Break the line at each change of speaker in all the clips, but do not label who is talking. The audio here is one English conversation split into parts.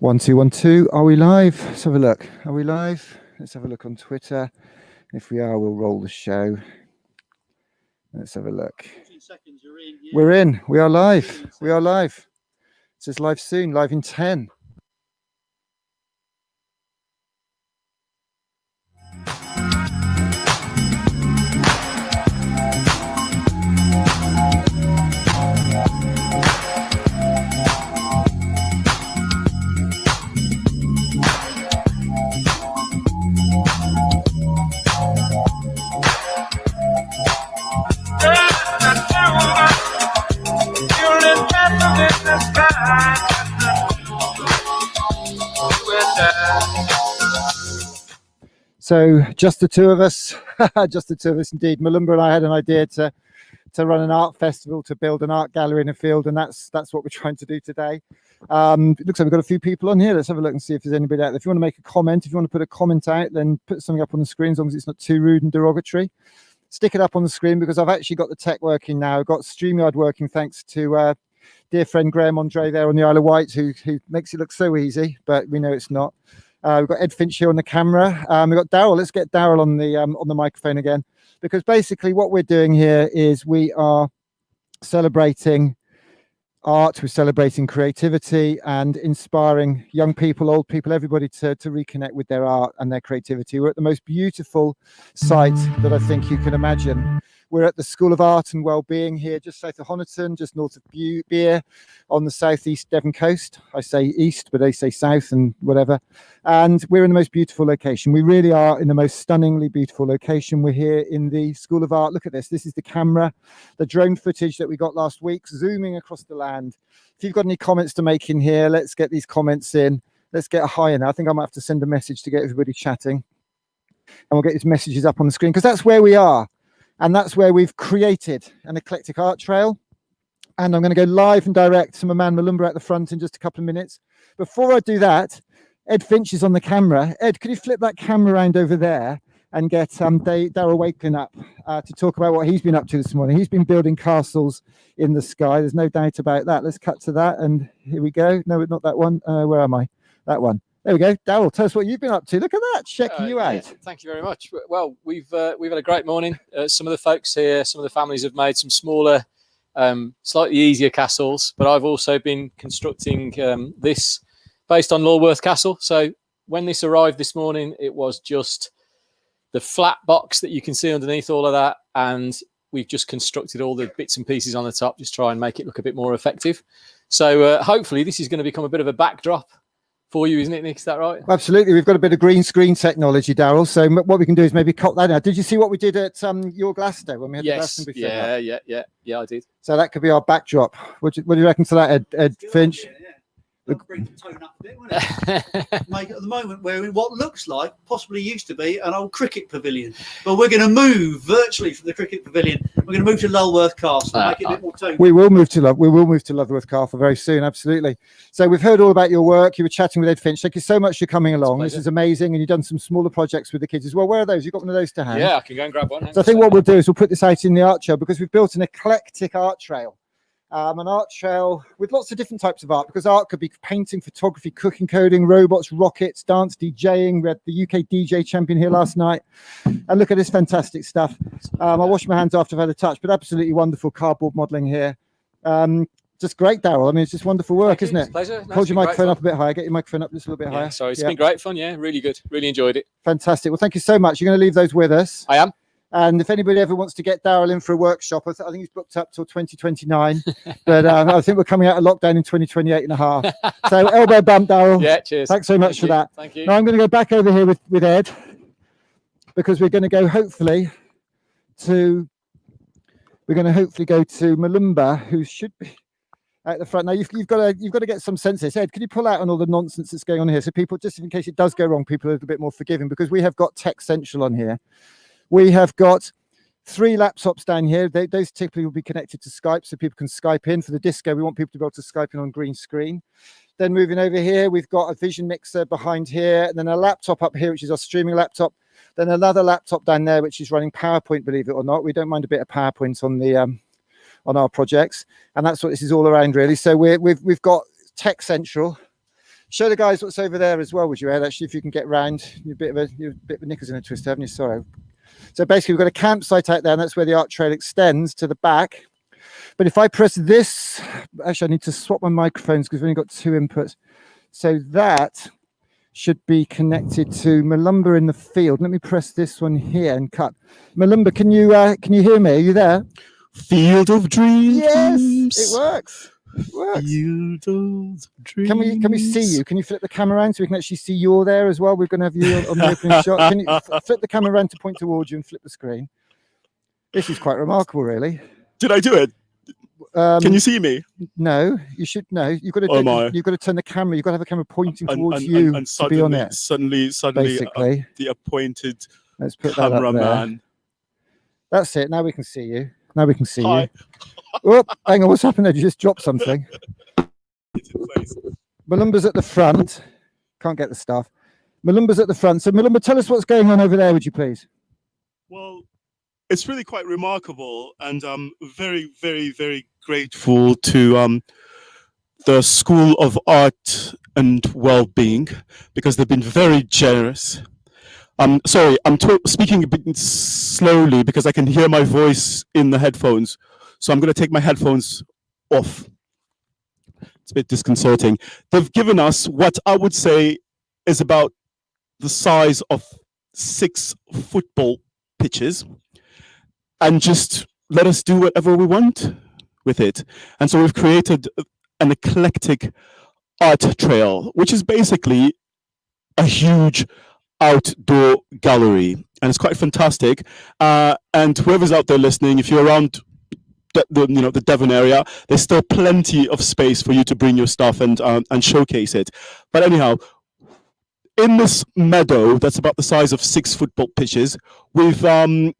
1 2 1 2. Are we live? Let's have a look. Are we live? Let's have a look on Twitter. If we are, we'll roll the show. Let's have a look.
14 seconds, you're in. Yeah.
We're in. We are live. We are live. It says live soon. Live in 10. So just the two of us, just the two of us indeed. Malumba and I had an idea to run an art festival, to build an art gallery in a field, and that's what we're trying to do today. It looks like we've got a few people on here. Let's have a look and see if there's anybody out there. If you want to make a comment, if you want to put a comment out, then put something up on the screen as long as it's not too rude and derogatory. Stick it up on the screen because I've actually got the tech working now. I've got StreamYard working thanks to dear friend Graham Andre there on the Isle of Wight, who makes it look so easy, but we know it's not. We've got Ed Finch here on the camera. We've got Daryl. Let's get Daryl on the microphone again, because basically what we're doing here is we are celebrating art, we're celebrating creativity and inspiring young people, old people, everybody to reconnect with their art and their creativity. We're at the most beautiful site that I think you can imagine. We're at the School of Art and Wellbeing here, just south of Honiton, just north of Beer, on the southeast Devon coast. I say east, but they say south and whatever. And we're in the most beautiful location. We really are in the most stunningly beautiful location. We're here in the School of Art. Look at this. This is the camera, the drone footage that we got last week, zooming across the land. If you've got any comments to make in here, let's get these comments in. Let's get a higher now. I think I might have to send a message to get everybody chatting. And we'll get these messages up on the screen, because that's where we are. And that's where we've created an eclectic art trail. And I'm going to go live and direct to my man Malumba at the front in just a couple of minutes. Before I do that, Ed Finch is on the camera. Ed, could you flip that camera around over there and get Daryl Wakelin up to talk about what he's been up to this morning? He's been building castles in the sky. There's no doubt about that. Let's cut to that. And here we go. No, not that one. Where am I? That one. There we go. Daryl, tell us what you've been up to. Look at that, checking you out.
Yeah, thank you very much. Well, we've had a great morning. Some of the folks here, some of the families have made some smaller, slightly easier castles, but I've also been constructing this based on Lulworth Castle. So when this arrived this morning, it was just the flat box that you can see underneath all of that, and we've just constructed all the bits and pieces on the top, just try and make it look a bit more effective. So hopefully this is going to become a bit of a backdrop for you, isn't it, Nick? Is that right?
Absolutely. We've got a bit of green screen technology, Daryl. So what we can do is maybe cut that out. Did you see what we did at your Glasgow when we had the Glasgow before?
Yeah, I did.
So that could be our backdrop. What do you reckon to that, Ed Finch?
Bring the tone up a bit, wouldn't it? Make it at the moment where what looks like possibly used to be an old cricket pavilion, but we're going to move virtually from the cricket pavilion. We're going to move to Lulworth Castle, make it a bit more tone.
We will move to Lulworth Castle very soon. Absolutely. So we've heard all about your work. You were chatting with Ed Finch. Thank you so much for coming along. This is amazing, and you've done some smaller projects with the kids as well. Where are those? You've got one of those to hand?
Yeah, I can go and grab one.
So I think what we'll do is we'll put this out in the art trail, because we've built an eclectic art trail. An art trail with lots of different types of art, because art could be painting, photography, cooking, coding, robots, rockets, dance, DJing. We had the UK DJ champion here last night, and look at this fantastic stuff. I washed my hands after I've had a touch, but absolutely wonderful cardboard modeling here. Just great, Daryl. I mean, it's just wonderful work, isn't it?
Pleasure.
Hold your microphone up a bit higher. Get your microphone up just a little bit higher.
Sorry, it's been great fun. Yeah, really good. Really enjoyed it.
Fantastic. Well, thank you so much. You're going to leave those with us.
I am.
And if anybody ever wants to get Daryl in for a workshop, I think he's booked up till 2029. But I think we're coming out of lockdown in 2028 and a half. So elbow bump, Daryl.
Yeah, cheers.
Thanks so much for that.
Thank you.
Now I'm going to go back over here with Ed, because we're going to go hopefully to Malumba, who should be at the front. Now you've got to get some sense of this. Ed, can you pull out on all the nonsense that's going on here, so people, just in case it does go wrong, people are a little bit more forgiving, because we have got Tech Central on here. We have got 3 laptops down here. Those typically will be connected to Skype, so people can Skype in. For the disco, we want people to be able to Skype in on green screen. Then moving over here, we've got a vision mixer behind here, and then a laptop up here, which is our streaming laptop. Then another laptop down there, which is running PowerPoint, believe it or not. We don't mind a bit of PowerPoint on our projects, and that's what this is all around, really. So we've got Tech Central Show the guys what's over there as well, would you, Ed? Actually, if you can get round, you're a bit of a knickers in a twist, haven't you? Sorry. So basically, we've got a campsite out there, and that's where the ArtTrail extends to the back. But if I press this, actually, I need to swap my microphones because we've only got 2 inputs. So that should be connected to Malumba in the field. Let me press this one here and cut. Malumba, can you hear me? Are you there?
Field of dreams.
Yes, it works. It works.
Field of dreams.
Can we see you? Can you flip the camera around so we can actually see you all there as well? We're going to have you on the opening shot. Can you flip the camera around to point towards you and flip the screen? This is quite remarkable, really.
Did I do it? Can you see me?
No, you should. No, you've got to turn the camera. You've got to have a camera pointing towards you
and
to be on it.
Suddenly,
basically,
the appointed
let's put that up there.
cameraman.
That's it. Now we can see you. Now we can see
Hi.
you. Oh, hang on, what's happened there? You just dropped something. Malumba's at the front. Can't get the stuff. Malumba's at the front. So Malumba, tell us what's going on over there, would you please?
Well, it's really quite remarkable, and I'm very, very, very grateful to the School of Art and Wellbeing, because they've been very generous. Sorry, I'm speaking a bit slowly because I can hear my voice in the headphones. So I'm going to take my headphones off. It's a bit disconcerting. They've given us what I would say is about the size of 6 football pitches, and just let us do whatever we want with it. And so we've created an eclectic art trail, which is basically a huge outdoor gallery, and it's quite fantastic. And whoever's out there listening, if you're around the Devon area, there's still plenty of space for you to bring your stuff and showcase it. But anyhow, in this meadow that's about the size of 6 football pitches, we've done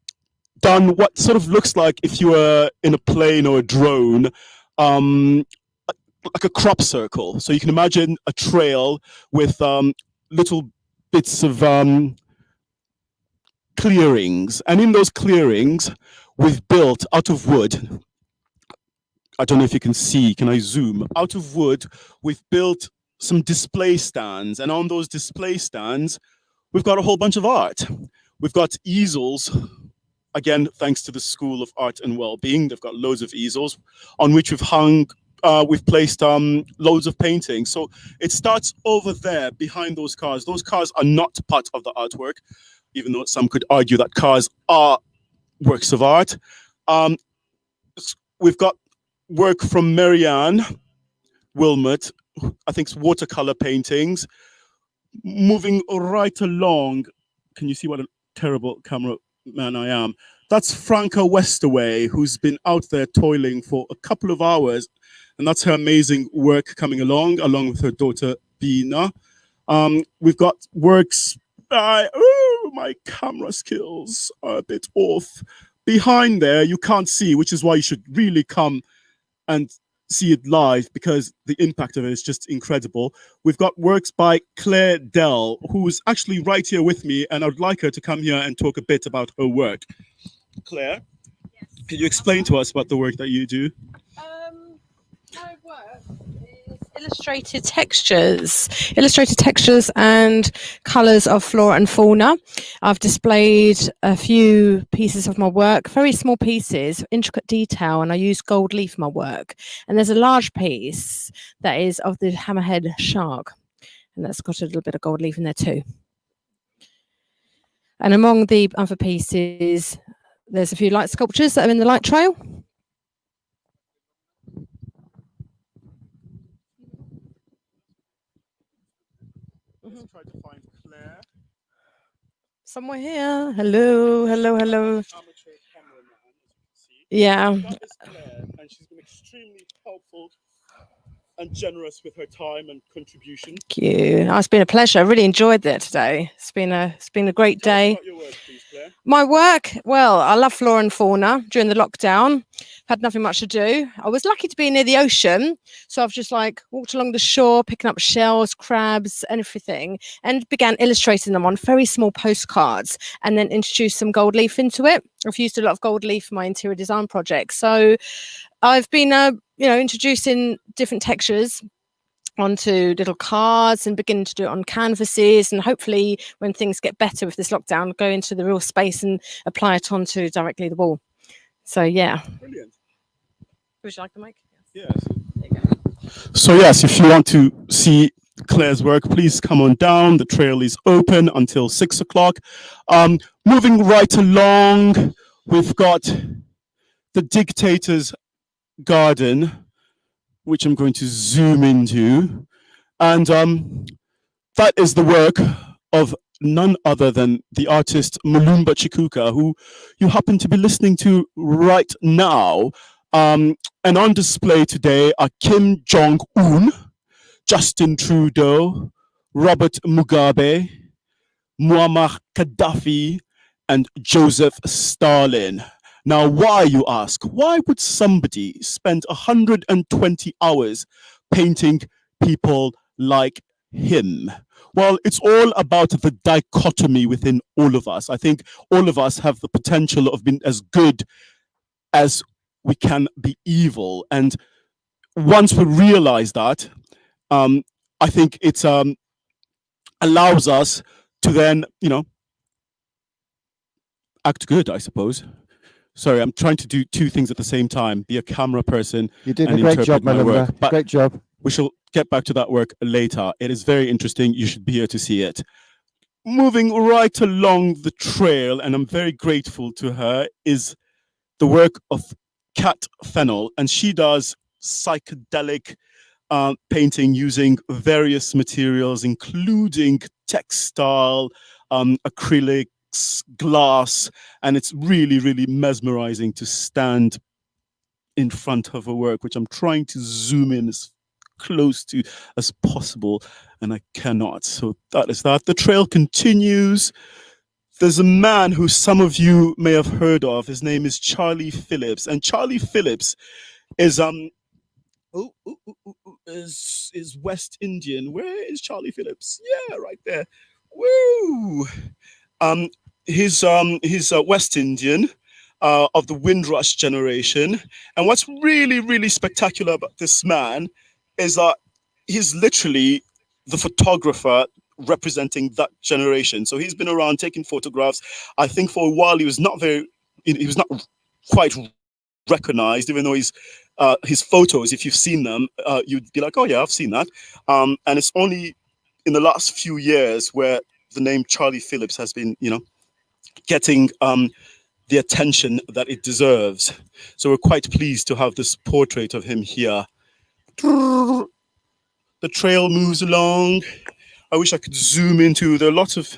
what sort of looks like, if you were in a plane or a drone, like a crop circle. So you can imagine a trail with little bits of clearings, and in those clearings we've built out of wood. I don't know if you can see, can I zoom? Out of wood, we've built some display stands, and on those display stands we've got a whole bunch of art. We've got easels, again thanks to the School of Art and Wellbeing. They've got loads of easels on which we've placed loads of paintings. So it starts over there behind those cars. Those cars are not part of the artwork, even though some could argue that cars are works of art. We've got work from Marianne Wilmot, I think it's watercolor paintings. Moving right along, can you see what a terrible cameraman I am? That's Franca Westaway, who's been out there toiling for a couple of hours. And that's her amazing work coming along with her daughter, Bina. We've got works by, my camera skills are a bit off. Behind there, you can't see, which is why you should really come and see it live, because the impact of it is just incredible. We've got works by Claire Dell, who's actually right here with me, and I'd like her to come here and talk a bit about her work. Claire, yes. Can you explain to us about the work that you do?
My work is illustrated textures and colours of flora and fauna. I've displayed a few pieces of my work, very small pieces, intricate detail, and I use gold leaf in my work. And there's a large piece that is of the hammerhead shark, and that's got a little bit of gold leaf in there too. And among the other pieces, there's a few light sculptures that are in the light trail.
Let's try to find Claire.
Somewhere here. Hello. Yeah.
That is Claire, and she's been extremely helpful and generous with her time and contribution.
Thank you. Oh, it's been a pleasure. I really enjoyed it today. It's been a great day.
Tell us about your work, please, Claire.
My work, well, I love flora and fauna. During the lockdown, had nothing much to do. I was lucky to be near the ocean, so I've just walked along the shore, picking up shells, crabs, and everything, and began illustrating them on very small postcards, and then introduced some gold leaf into it. I've used a lot of gold leaf for my interior design projects, so I've been, introducing different textures onto little cards and begin to do it on canvases, and hopefully when things get better with this lockdown, go into the real space and apply it onto directly the wall. So yeah.
Brilliant.
Would you like the mic?
Yes.
There you go.
So yes, if you want to see Claire's work, please come on down. The trail is open until 6 o'clock. Moving right along, we've got the Dictators Garden, which I'm going to zoom into. And that is the work of none other than the artist Mulumba Chikuka, who you happen to be listening to right now. And on display today are Kim Jong-un, Justin Trudeau, Robert Mugabe, Muammar Gaddafi, and Joseph Stalin. Now, why, you ask? Why would somebody spend 120 hours painting people like him? Well, it's all about the dichotomy within all of us. I think all of us have the potential of being as good as we can be evil. And once we realize that, I think it allows us to then, act good, I suppose. Sorry, I'm trying to do two things at the same time, be a camera person.
You did
and
a great
interpret
job,
my
Melinda.
work. But
Great job.
we shall get back to that work later. It is very interesting. You should be here to see it. Moving right along the trail, and I'm very grateful to her, is the work of Kat Fennell, and she does psychedelic painting using various materials, including textile, acrylics, glass, and it's really, really mesmerizing to stand in front of her work, which I'm trying to zoom in as close to as possible, and I cannot. So that is that. The trail continues. There's a man who some of you may have heard of. His name is Charlie Phillips, and Charlie Phillips is is West Indian. Where is Charlie Phillips? Yeah, right there. Woo! He's West Indian, of the Windrush generation. And what's really, really spectacular about this man is that he's literally the photographer representing that generation. So he's been around taking photographs. I think for a while he was not quite recognized, even though his photos, if you've seen them, you'd be like, oh yeah, I've seen that. And it's only in the last few years where the name Charlie Phillips has been, getting the attention that it deserves. So we're quite pleased to have this portrait of him here. The trail moves along. I wish I could zoom into. There are lots of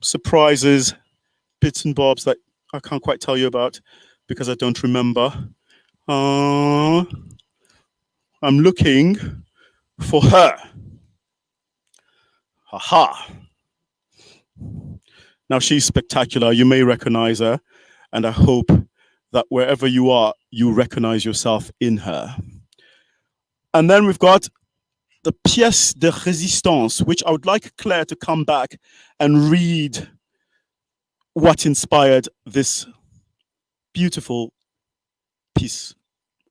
surprises, bits and bobs that I can't quite tell you about because I don't remember. I'm looking for her. Aha. Now she's spectacular. You may recognize her, and I hope that wherever you are, you recognize yourself in her. And then we've got the pièce de résistance, which I would like Claire to come back and read what inspired this beautiful piece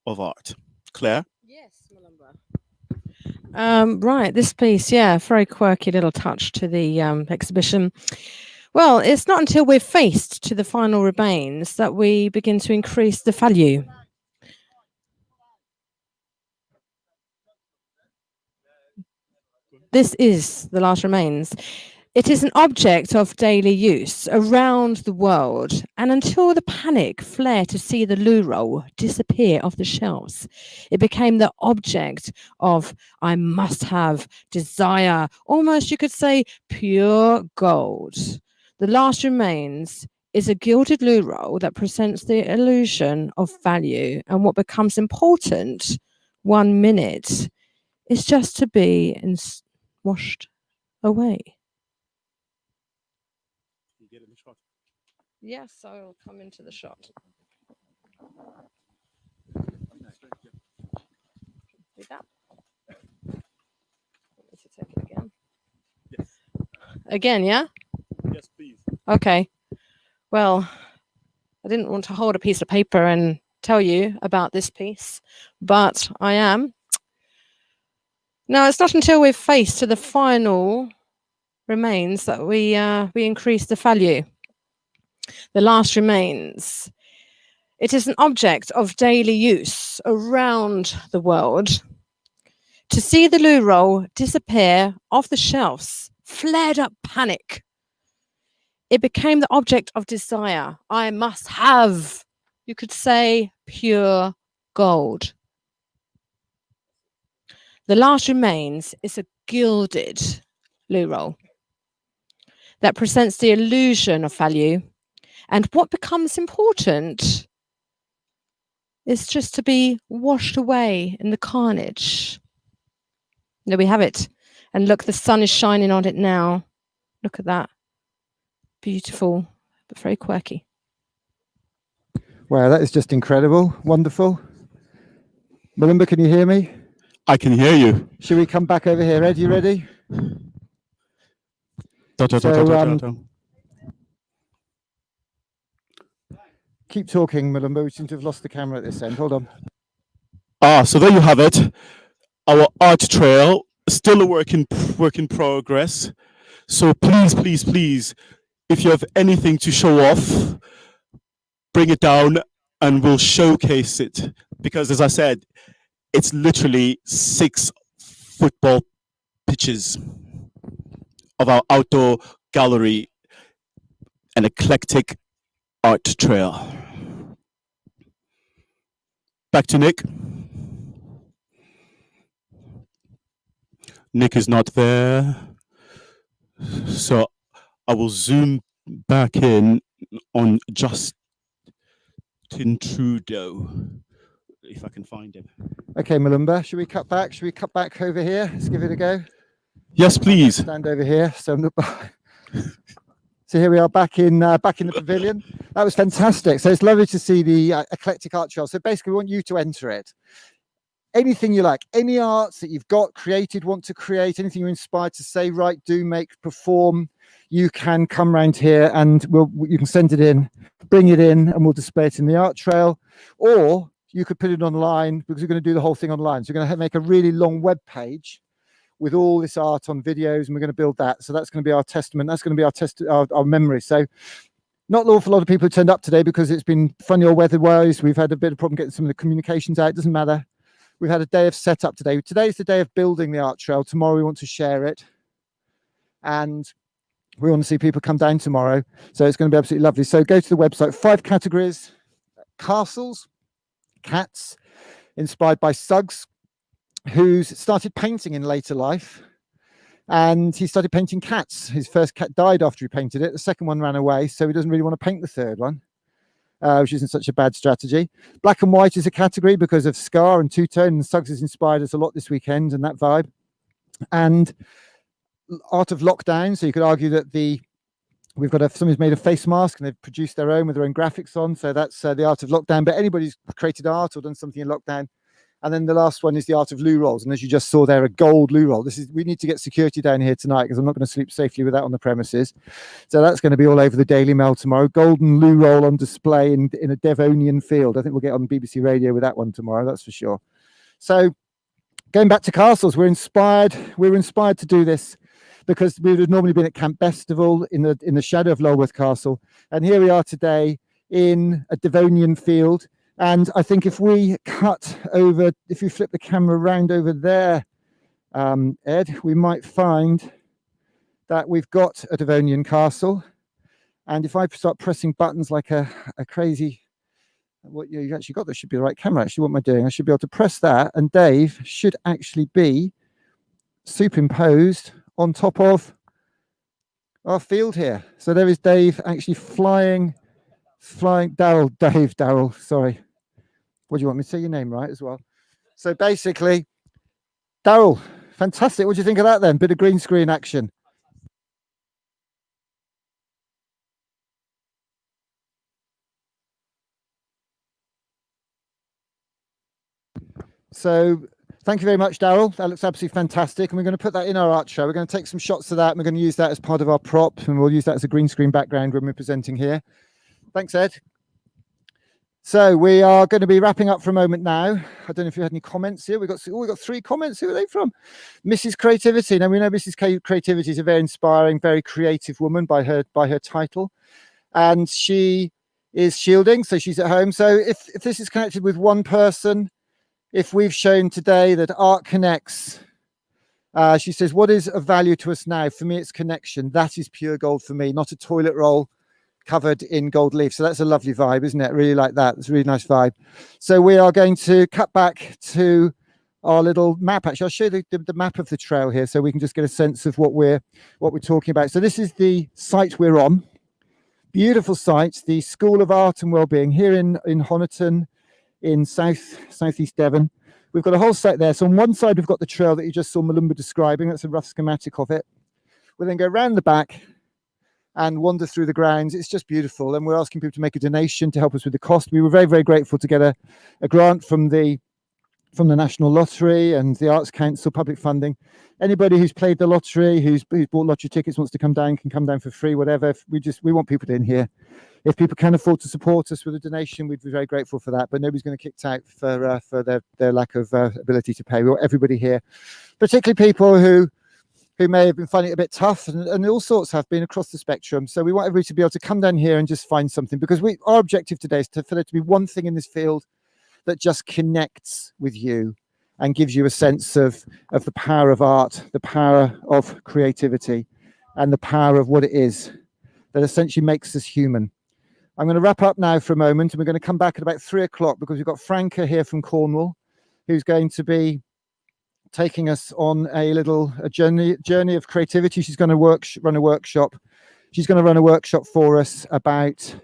of art. Claire?
Yes, Mulumba. Right, this piece, yeah, very quirky little touch to the exhibition. Well, it's not until we're faced to the final remains that we begin to increase the value. This is the last remains. It is an object of daily use around the world, and until the panic flare to see the loo roll disappear off the shelves, it became the object of I must have, desire, almost you could say pure gold. The last remains is a gilded loo roll that presents the illusion of value, and what becomes important 1 minute is just to be washed away. Yes, I'll come into the shot. Do that. Want me to take it again?
Yes.
Again, yeah?
Yes, please.
Okay. Well, I didn't want to hold a piece of paper and tell you about this piece, but I am. Now, it's not until we're faced to the final remains that we increase the value. The last remains. It is an object of daily use around the world. To see the loo roll disappear off the shelves flared up panic. It became the object of desire. I must have, you could say, pure gold. The last remains is a gilded loo roll that presents the illusion of value. And what becomes important is just to be washed away in the carnage. There we have it. And look, the sun is shining on it now. Look at that. Beautiful, but very quirky.
Wow, that is just incredible. Wonderful. Melinda, can you hear me?
I can hear you.
Should we come back over here? Ed, you ready? Keep talking, Melinda. We seem to have lost the camera at this end. Hold on.
So there you have it. Our art trail, still a work in progress. So please, please, please, if you have anything to show off, bring it down and we'll showcase it. Because as I said, it's literally 6 football pitches of our outdoor gallery, an eclectic art trail. Back to Nick. Nick is not there. So I will zoom back in on Justin Trudeau, if I can find him.
Okay, Melinda, should we cut back? Should we cut back over here? Let's give it a go.
Yes, please.
Stand over here. So here we are back in the pavilion. That was fantastic. So it's lovely to see the eclectic art trail. So basically, we want you to enter it. Anything you like, any arts that you've got created, want to create, anything you're inspired to say, write, do, make, perform, you can come round here and you can send it in, bring it in, and we'll display it in the art trail. Or you could put it online, because we're going to do the whole thing online. So we're going to make a really long web page with all this art on videos, and we're going to build that. So that's going to be our testament. That's going to be our memory. So not an awful lot of people have turned up today because it's been funny or weather-wise. We've had a bit of problem getting some of the communications out. It doesn't matter. We've had a day of setup today. Today's the day of building the art trail. Tomorrow we want to share it. And we want to see people come down tomorrow. So it's going to be absolutely lovely. So go to the website. 5 categories: castles, cats, inspired by Suggs, who's started painting in later life. And he started painting cats. His first cat died after he painted it. The second one ran away. So he doesn't really want to paint the third one. Which isn't such a bad strategy. Black and white is a category because of Scar and two-tone, and Suggs has inspired us a lot this weekend and that vibe. And art of lockdown, so you could argue that we've got somebody's made a face mask and they've produced their own with their own graphics on, so that's the art of lockdown. But anybody's created art or done something in lockdown. And then the last one is the art of loo rolls, and as you just saw there, a gold loo roll. We need to get security down here tonight because I'm not going to sleep safely with that on the premises. So that's going to be all over the Daily Mail tomorrow. Golden loo roll on display in a Devonian field. I think we'll get on BBC Radio with that one tomorrow, that's for sure. So going back to castles, we're inspired to do this because we would have normally been at Camp Festival in the shadow of Lulworth Castle, and here we are today in a Devonian field. And I think if we flip the camera around over there, Ed, we might find that we've got a Devonian castle. And if I start pressing buttons like a crazy, what you actually got, that should be the right camera. Actually, what am I doing? I should be able to press that, and Dave should actually be superimposed on top of our field here. So there is Dave actually flying, Daryl, sorry. What do you want me to say your name right as well? So basically, Daryl, fantastic. What do you think of that then? Bit of green screen action. So thank you very much, Daryl. That looks absolutely fantastic. And we're going to put that in our art show. We're going to take some shots of that, and we're going to use that as part of our prop, and we'll use that as a green screen background when we're presenting here. Thanks, Ed. So we are going to be wrapping up for a moment now. I don't know if you had any comments here. We got 3 comments. Who are they from? Mrs. Creativity. Now we know Mrs. Creativity is a very inspiring, very creative woman by her title, and she is shielding, so she's at home. So if this is connected with one person, if we've shown today that art connects, she says, what is of value to us now? For me, it's connection. That is pure gold for me, not a toilet roll covered in gold leaf. So that's a lovely vibe, isn't it? Really like that. It's a really nice vibe. So we are going to cut back to our little map. Actually, I'll show you the map of the trail here so we can just get a sense of what we're talking about. So this is the site we're on. Beautiful site, the School of Art and Wellbeing here in Honiton in southeast Devon. We've got a whole site there. So on one side, we've got the trail that you just saw Malumba describing. That's a rough schematic of it. We'll then go around the back and wander through the grounds. It's just beautiful. And we're asking people to make a donation to help us with the cost. We were very, very grateful to get a grant from the National Lottery and the Arts Council, public funding. Anybody who's played the lottery, who's bought lottery tickets, wants to come down, can come down for free, whatever. We want people in here. If people can afford to support us with a donation, we'd be very grateful for that. But nobody's going to get kicked out for their lack of ability to pay. We want everybody here, particularly people who may have been finding it a bit tough, and all sorts have been across the spectrum. So we want everybody to be able to come down here and just find something, because our objective today is for there to be one thing in this field that just connects with you and gives you a sense of the power of art, the power of creativity, and the power of what it is that essentially makes us human. I'm going to wrap up now for a moment, and we're going to come back at about 3 o'clock, because we've got Franca here from Cornwall, who's going to be taking us on a journey of creativity. She's going to run a workshop. She's going to run a workshop for us about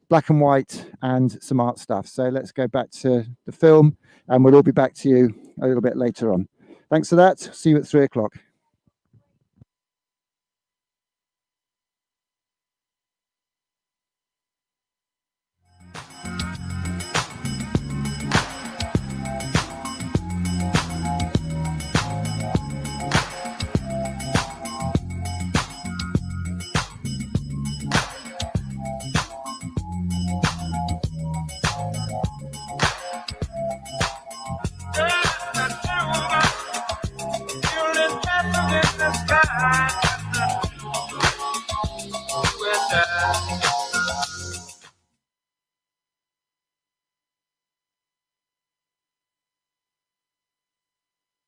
black and white and some art stuff. So let's go back to the film, and we'll all be back to you a little bit later on. Thanks for that. See you at 3 o'clock.
Sky.